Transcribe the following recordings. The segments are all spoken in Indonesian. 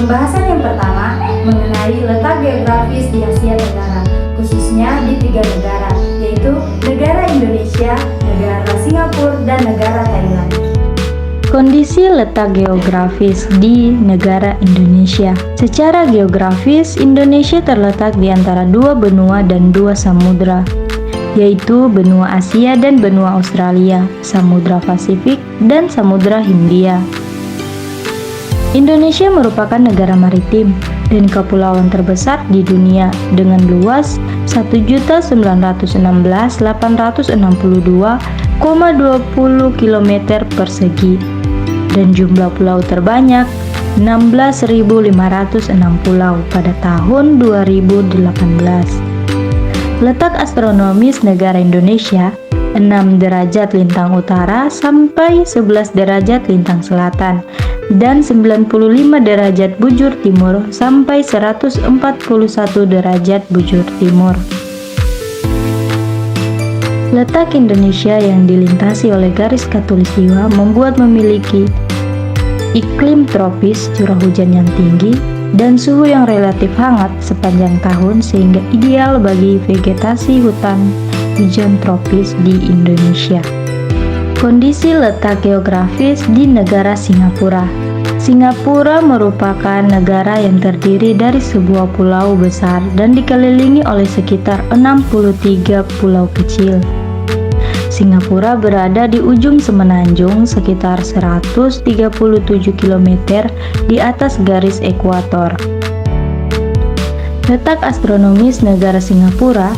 Pembahasan yang pertama mengenai letak geografis di Asia Tenggara, khususnya di 3 negara, yaitu negara Indonesia, negara Singapura, dan negara Thailand. Kondisi letak geografis di negara Indonesia. Secara geografis, Indonesia terletak di antara 2 benua dan 2 samudra, yaitu benua Asia dan benua Australia, Samudra Pasifik, dan Samudra Hindia. Indonesia merupakan negara maritim dan kepulauan terbesar di dunia dengan luas 1.916.862,20 km persegi dan jumlah pulau terbanyak 16.506 pulau pada tahun 2018. Letak astronomis negara Indonesia 6 derajat lintang utara sampai 11 derajat lintang selatan dan 95 derajat bujur timur sampai 141 derajat bujur timur. Letak Indonesia yang dilintasi oleh garis khatulistiwa membuat memiliki iklim tropis, curah hujan yang tinggi, dan suhu yang relatif hangat sepanjang tahun sehingga ideal bagi vegetasi hutan hujan tropis di Indonesia. Kondisi letak geografis di negara Singapura. Singapura merupakan negara yang terdiri dari sebuah pulau besar dan dikelilingi oleh sekitar 63 pulau kecil. Singapura berada di ujung semenanjung sekitar 137 km di atas garis ekuator. Letak astronomis negara Singapura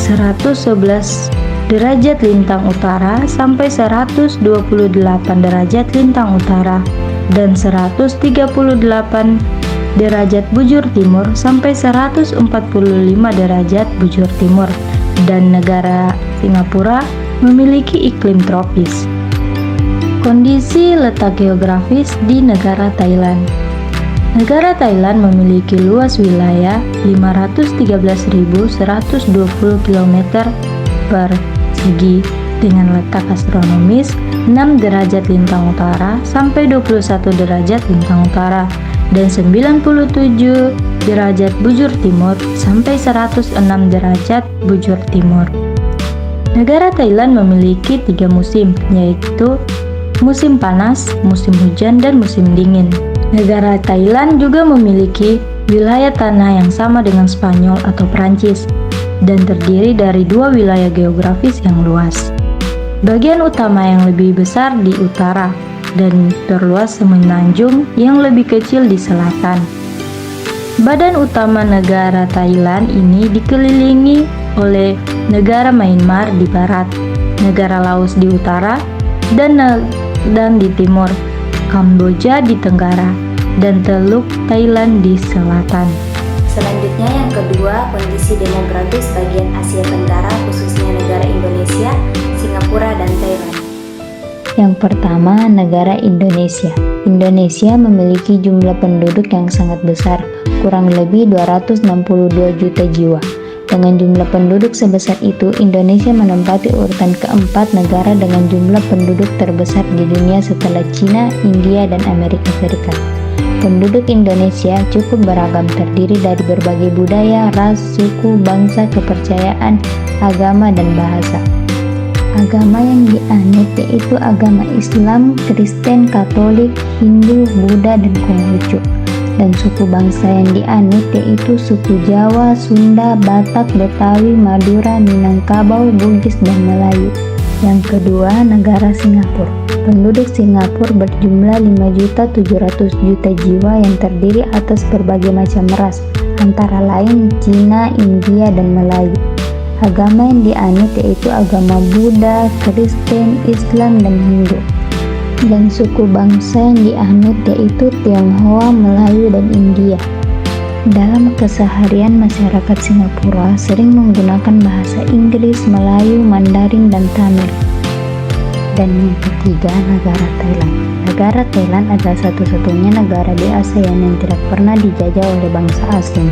111 derajat lintang utara sampai 128 derajat lintang utara dan 138 derajat bujur timur sampai 145 derajat bujur timur, dan negara Singapura memiliki iklim tropis. Kondisi letak geografis di negara Thailand. Negara Thailand memiliki luas wilayah 513.120 km persegi dengan letak astronomis 6 derajat lintang utara sampai 21 derajat lintang utara dan 97 derajat bujur timur sampai 106 derajat bujur timur. Negara Thailand memiliki 3 musim, yaitu musim panas, musim hujan, dan musim dingin. Negara Thailand juga memiliki wilayah tanah yang sama dengan Spanyol atau Prancis dan terdiri dari 2 wilayah geografis yang luas. Bagian utama yang lebih besar di utara dan terluas semenanjung yang lebih kecil di selatan. Badan utama negara Thailand ini dikelilingi oleh negara Myanmar di barat, negara Laos di utara, dan di timur, Kamboja di tenggara, dan Teluk Thailand di selatan. Selanjutnya yang kedua, kondisi demografis bagian Asia Tenggara khususnya negara Indonesia, Singapura, dan Thailand. Yang pertama, negara Indonesia. Indonesia memiliki jumlah penduduk yang sangat besar, kurang lebih 262 juta jiwa. Dengan jumlah penduduk sebesar itu, Indonesia menempati urutan keempat negara dengan jumlah penduduk terbesar di dunia setelah Cina, India, dan Amerika Serikat. Penduduk Indonesia cukup beragam, terdiri dari berbagai budaya, ras, suku, bangsa, kepercayaan, agama, dan bahasa. Agama yang dianut yaitu agama Islam, Kristen, Katolik, Hindu, Buddha, dan Konghucu. Dan suku bangsa yang dianut yaitu suku Jawa, Sunda, Batak, Betawi, Madura, Minangkabau, Bugis, dan Melayu. Yang kedua, negara Singapura. Penduduk Singapura berjumlah 5.700.000 jiwa yang terdiri atas berbagai macam ras, antara lain Cina, India, dan Melayu. Agama yang dianut yaitu agama Buddha, Kristen, Islam, dan Hindu. Dan suku bangsa yang dianut yaitu Tionghoa, Melayu, dan India. Dalam keseharian, masyarakat Singapura sering menggunakan bahasa Inggris, Melayu, Mandarin, dan Tamil. Dan yang ketiga, negara Thailand. Negara Thailand adalah satu-satunya negara di ASEAN yang tidak pernah dijajah oleh bangsa asing,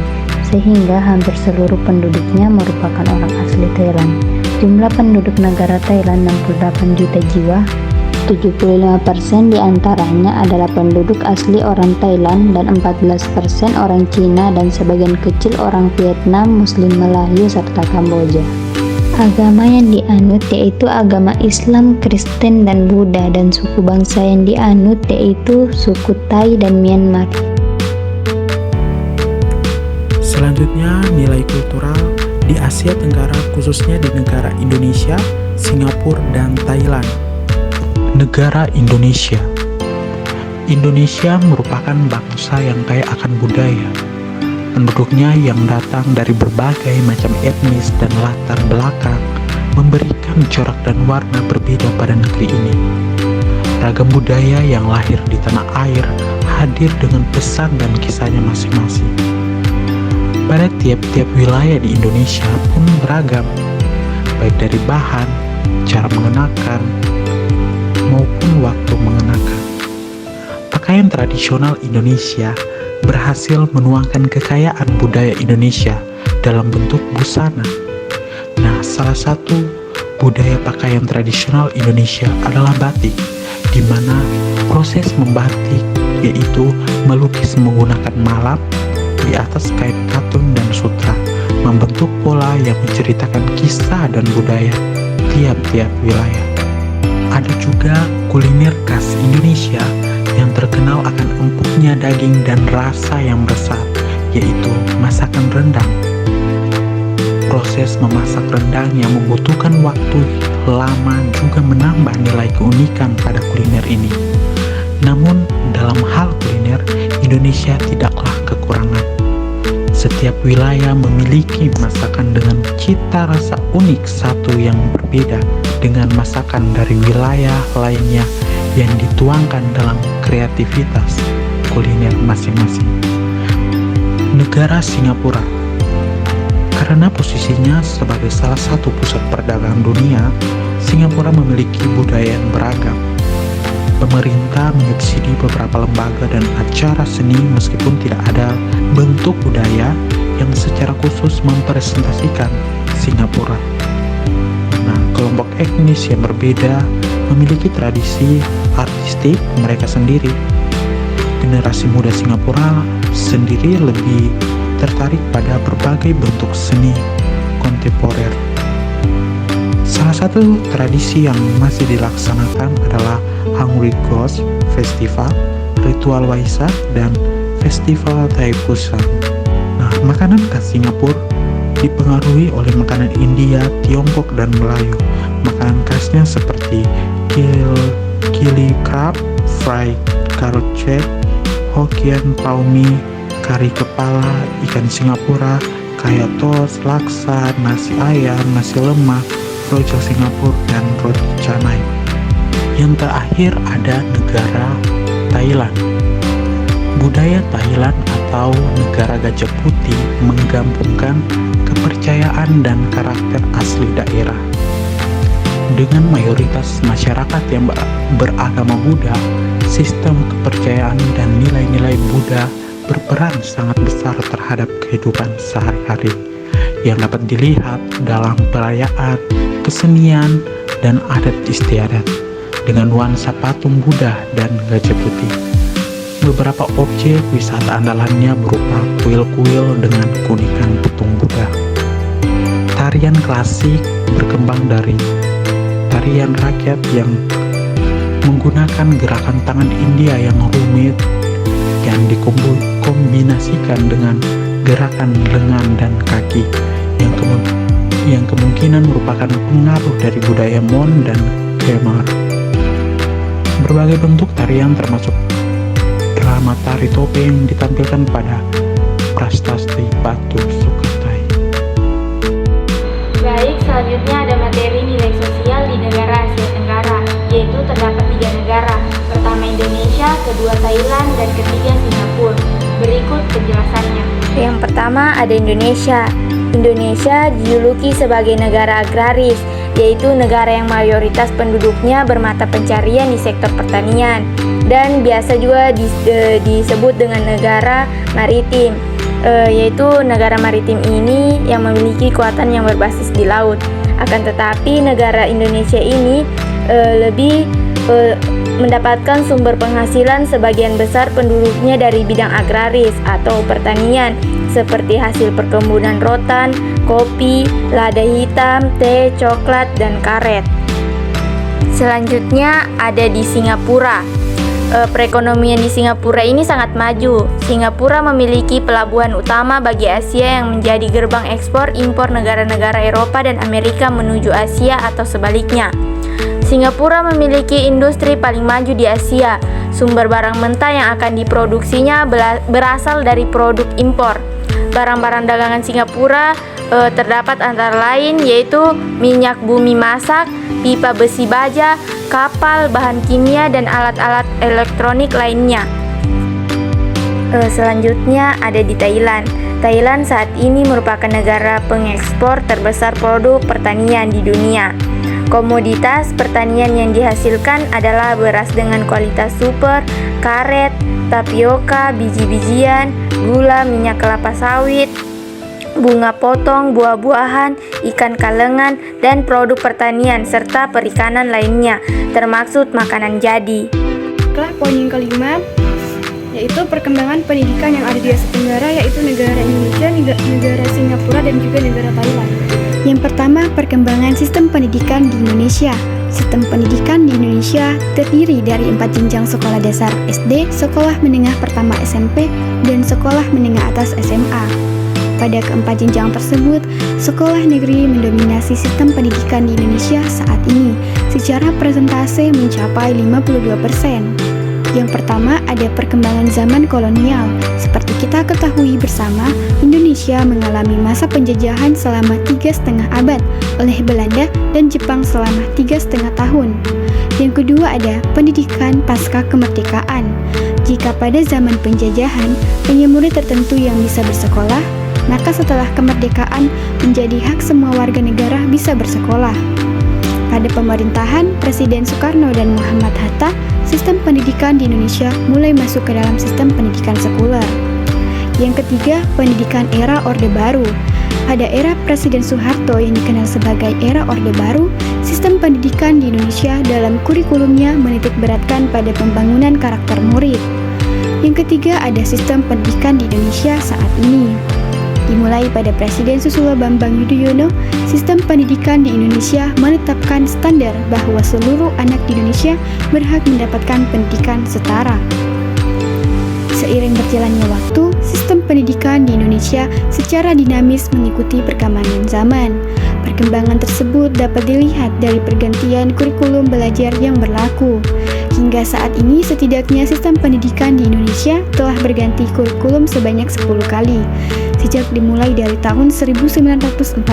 sehingga hampir seluruh penduduknya merupakan orang asli Thailand. Jumlah penduduk negara Thailand 68 juta jiwa, 75% diantaranya adalah penduduk asli orang Thailand dan 14% orang Cina dan sebagian kecil orang Vietnam, Muslim Melayu, serta Kamboja. Agama yang dianut yaitu agama Islam, Kristen, dan Buddha, dan suku bangsa yang dianut yaitu suku Thai dan Myanmar. Selanjutnya, nilai kultural di Asia Tenggara, khususnya di negara Indonesia, Singapura, dan Thailand. Negara Indonesia. Indonesia merupakan bangsa yang kaya akan budaya. Penduduknya yang datang dari berbagai macam etnis dan latar belakang memberikan corak dan warna berbeda pada negeri ini. Ragam budaya yang lahir di tanah air hadir dengan pesan dan kisahnya masing-masing. Pada tiap-tiap wilayah di Indonesia pun beragam, baik dari bahan, cara mengenakan, maupun waktu mengenakan. Pakaian tradisional Indonesia berhasil menuangkan kekayaan budaya Indonesia dalam bentuk busana. Nah, salah satu budaya pakaian tradisional Indonesia adalah batik, di mana proses membatik yaitu melukis menggunakan malap di atas kain katun dan sutra, membentuk pola yang menceritakan kisah dan budaya tiap-tiap wilayah. Ada juga kuliner khas Indonesia yang terkenal akan empuknya daging dan rasa yang meresap, yaitu masakan rendang. Proses memasak rendang yang membutuhkan waktu lama juga menambah nilai keunikan pada kuliner ini. Namun, dalam hal kuliner, Indonesia tidaklah kekurangan. Setiap wilayah memiliki masakan dengan cita rasa unik satu yang berbeda dengan masakan dari wilayah lainnya yang dituangkan dalam kreativitas kuliner masing-masing. Negara Singapura. Karena posisinya sebagai salah satu pusat perdagangan dunia, Singapura memiliki budaya yang beragam. Pemerintah menyubsidi beberapa lembaga dan acara seni meskipun tidak ada bentuk budaya yang secara khusus mempresentasikan Singapura. Nah, kelompok etnis yang berbeda memiliki tradisi artistik mereka sendiri. Generasi muda Singapura sendiri lebih tertarik pada berbagai bentuk seni kontemporer. Salah satu tradisi yang masih dilaksanakan adalah Hungry Ghost Festival, Ritual Waisak, dan Festival Thaipusam. Nah, makanan khas Singapura dipengaruhi oleh makanan India, Tiongkok, dan Melayu. Makanan khasnya seperti chili crab, fried carrot cake, Hokkien pau mie, kari kepala, ikan Singapura, kaya toast, laksa, nasi ayam, nasi lemak, rojak Singapura, dan roti canai. Yang terakhir ada negara Thailand. Budaya Thailand atau negara gajah putih menggabungkan kepercayaan dan karakter asli daerah. Dengan mayoritas masyarakat yang beragama Buddha, sistem kepercayaan dan nilai-nilai Buddha berperan sangat besar terhadap kehidupan sehari-hari yang dapat dilihat dalam perayaan, kesenian, dan adat istiadat dengan nuansa patung Buddha dan gajah putih. Beberapa objek wisata andalannya berupa kuil-kuil dengan keunikan patung Buddha. Tarian klasik berkembang dari tarian rakyat yang menggunakan gerakan tangan India yang rumit yang dikombinasikan dengan gerakan lengan dan kaki yang kemungkinan merupakan pengaruh dari budaya Mon dan Khmer. Berbagai bentuk tarian termasuk drama tari topeng ditampilkan pada prasasti Batu Sukhothai. Baik, selanjutnya ada materi nilai sosial di negara Asia Tenggara, yaitu terdapat 3 negara. Pertama Indonesia, kedua Thailand, dan ketiga Singapura. Berikut penjelasannya. Yang pertama ada Indonesia. Indonesia dijuluki sebagai negara agraris, yaitu negara yang mayoritas penduduknya bermata pencarian di sektor pertanian, dan biasa juga disebut dengan negara maritim, yaitu negara maritim ini yang memiliki kekuatan yang berbasis di laut. Akan tetapi negara Indonesia ini lebih mendapatkan sumber penghasilan sebagian besar penduduknya dari bidang agraris atau pertanian seperti hasil perkebunan rotan, kopi, lada hitam, teh, coklat, dan karet. Selanjutnya ada di Singapura. Perekonomian di Singapura ini sangat maju. Singapura memiliki pelabuhan utama bagi Asia yang menjadi gerbang ekspor impor negara-negara Eropa dan Amerika menuju Asia atau sebaliknya. Singapura memiliki industri paling maju di Asia. Sumber barang mentah yang akan diproduksinya berasal dari produk impor. Barang-barang dagangan Singapura terdapat antara lain yaitu minyak bumi masak, pipa besi baja, kapal, bahan kimia, dan alat-alat elektronik lainnya. Selanjutnya ada di Thailand. Thailand saat ini merupakan negara pengekspor terbesar produk pertanian di dunia. Komoditas pertanian yang dihasilkan adalah beras dengan kualitas super, karet, tapioka, biji-bijian, gula, minyak kelapa sawit, bunga potong, buah-buahan, ikan kalengan, dan produk pertanian serta perikanan lainnya, termasuk makanan jadi. Poin yang kelima yaitu perkembangan pendidikan yang ada di Asia Tenggara, yaitu negara Indonesia, negara Singapura, dan juga negara Thailand. Yang pertama, perkembangan sistem pendidikan di Indonesia. Sistem pendidikan di Indonesia terdiri dari 4 jenjang sekolah dasar SD, sekolah menengah pertama SMP, dan sekolah menengah atas SMA. Pada keempat jenjang tersebut, sekolah negeri mendominasi sistem pendidikan di Indonesia saat ini. Secara persentase mencapai 52%. Yang pertama ada perkembangan zaman kolonial. Seperti kita ketahui bersama, Indonesia mengalami masa penjajahan selama 3,5 abad oleh Belanda dan Jepang selama 3,5 tahun. Yang kedua ada pendidikan pasca kemerdekaan. Jika pada zaman penjajahan, hanya murid tertentu yang bisa bersekolah, maka setelah kemerdekaan menjadi hak semua warga negara bisa bersekolah. Pada pemerintahan Presiden Soekarno dan Muhammad Hatta, sistem pendidikan di Indonesia mulai masuk ke dalam sistem pendidikan sekuler. Yang ketiga, pendidikan era Orde Baru. Pada era Presiden Soeharto yang dikenal sebagai era Orde Baru, sistem pendidikan di Indonesia dalam kurikulumnya menitik beratkan pada pembangunan karakter murid. Yang ketiga, ada sistem pendidikan di Indonesia saat ini. Dimulai pada Presiden Susilo Bambang Yudhoyono, sistem pendidikan di Indonesia menetapkan standar bahwa seluruh anak di Indonesia berhak mendapatkan pendidikan setara. Seiring berjalannya waktu, sistem pendidikan di Indonesia secara dinamis mengikuti perkembangan zaman. Perkembangan tersebut dapat dilihat dari pergantian kurikulum belajar yang berlaku. Hingga saat ini, setidaknya sistem pendidikan di Indonesia telah berganti kurikulum sebanyak 10 kali, sejak dimulai dari tahun 1947.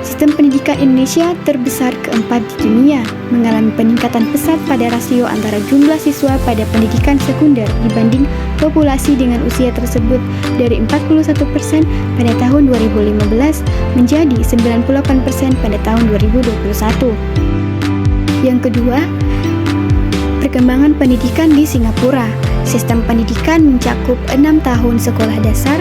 Sistem pendidikan Indonesia terbesar keempat di dunia, mengalami peningkatan pesat pada rasio antara jumlah siswa pada pendidikan sekunder dibanding populasi dengan usia tersebut dari 41% pada tahun 2015 menjadi 98% pada tahun 2021. Yang kedua, perkembangan pendidikan di Singapura. Sistem pendidikan mencakup 6 tahun sekolah dasar,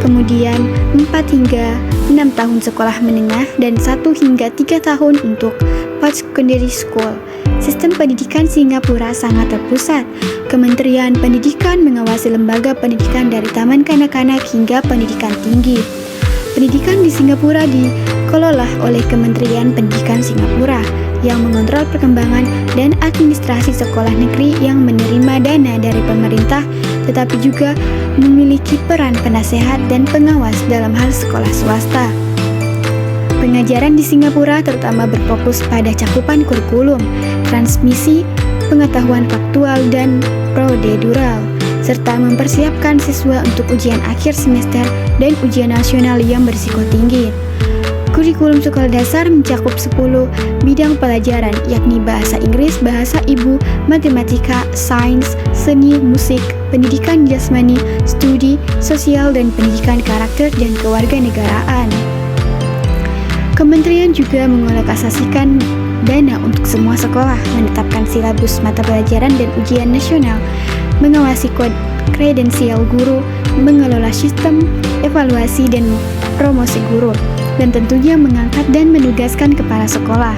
kemudian 4 hingga 6 tahun sekolah menengah, dan 1 hingga 3 tahun untuk post-secondary school. Sistem pendidikan Singapura sangat terpusat. Kementerian Pendidikan mengawasi lembaga pendidikan dari taman kanak-kanak hingga pendidikan tinggi. Pendidikan di Singapura dikelola oleh Kementerian Pendidikan Singapura yang mengontrol perkembangan dan administrasi sekolah negeri yang menerima dana dari pemerintah, tetapi juga memiliki peran penasehat dan pengawas dalam hal sekolah swasta. Pengajaran di Singapura terutama berfokus pada cakupan kurikulum, transmisi, pengetahuan faktual, dan prosedural, serta mempersiapkan siswa untuk ujian akhir semester dan ujian nasional yang berisiko tinggi. Kurikulum sekolah dasar mencakup 10 bidang pelajaran, yakni bahasa Inggris, bahasa ibu, matematika, sains, seni, musik, pendidikan jasmani, studi, sosial, dan pendidikan karakter dan kewarganegaraan. Kementerian juga mengalokasikan dana untuk semua sekolah, menetapkan silabus mata pelajaran dan ujian nasional, mengawasi kredensial guru, mengelola sistem evaluasi dan promosi guru, dan tentunya mengangkat dan menugaskan kepala sekolah.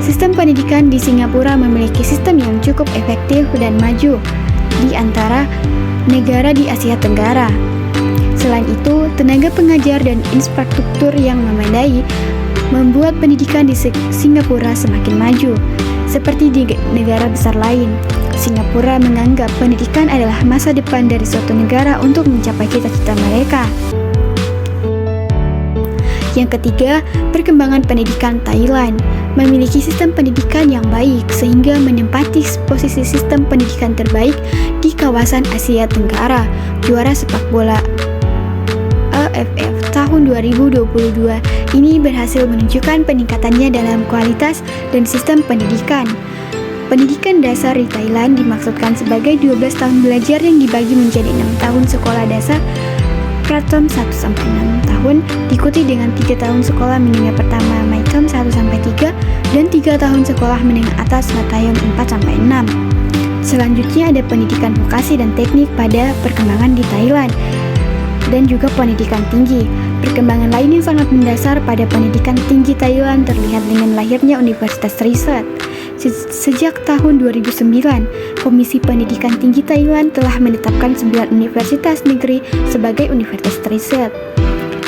Sistem pendidikan di Singapura memiliki sistem yang cukup efektif dan maju di antara negara di Asia Tenggara. Selain itu, tenaga pengajar dan infrastruktur yang memadai membuat pendidikan di Singapura semakin maju. Seperti di negara besar lain, Singapura menganggap pendidikan adalah masa depan dari suatu negara untuk mencapai cita-cita mereka. Yang ketiga, perkembangan pendidikan Thailand memiliki sistem pendidikan yang baik sehingga menempati posisi sistem pendidikan terbaik di kawasan Asia Tenggara. Juara sepak bola AFF tahun 2022 ini berhasil menunjukkan peningkatannya dalam kualitas dan sistem pendidikan. Pendidikan dasar di Thailand dimaksudkan sebagai 12 tahun belajar yang dibagi menjadi 6 tahun sekolah dasar Prathom 1-6 tahun, diikuti dengan 3 tahun sekolah menengah pertama Maithom 1-3 dan 3 tahun sekolah menengah atas Mathayom 4-6. Selanjutnya ada pendidikan vokasi dan teknik pada perkembangan di Thailand dan juga pendidikan tinggi. Perkembangan lain yang sangat mendasar pada pendidikan tinggi Thailand terlihat dengan lahirnya Universitas Riset. Sejak tahun 2009, Komisi Pendidikan Tinggi Thailand telah menetapkan 9 universitas negeri sebagai universitas riset.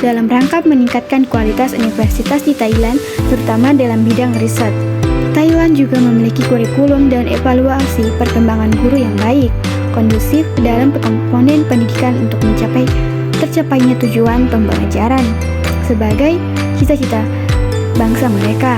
Dalam rangka meningkatkan kualitas universitas di Thailand, terutama dalam bidang riset. Thailand juga memiliki kurikulum dan evaluasi perkembangan guru yang baik, kondusif dalam komponen pendidikan untuk tercapainya tujuan pembelajaran sebagai cita-cita bangsa mereka.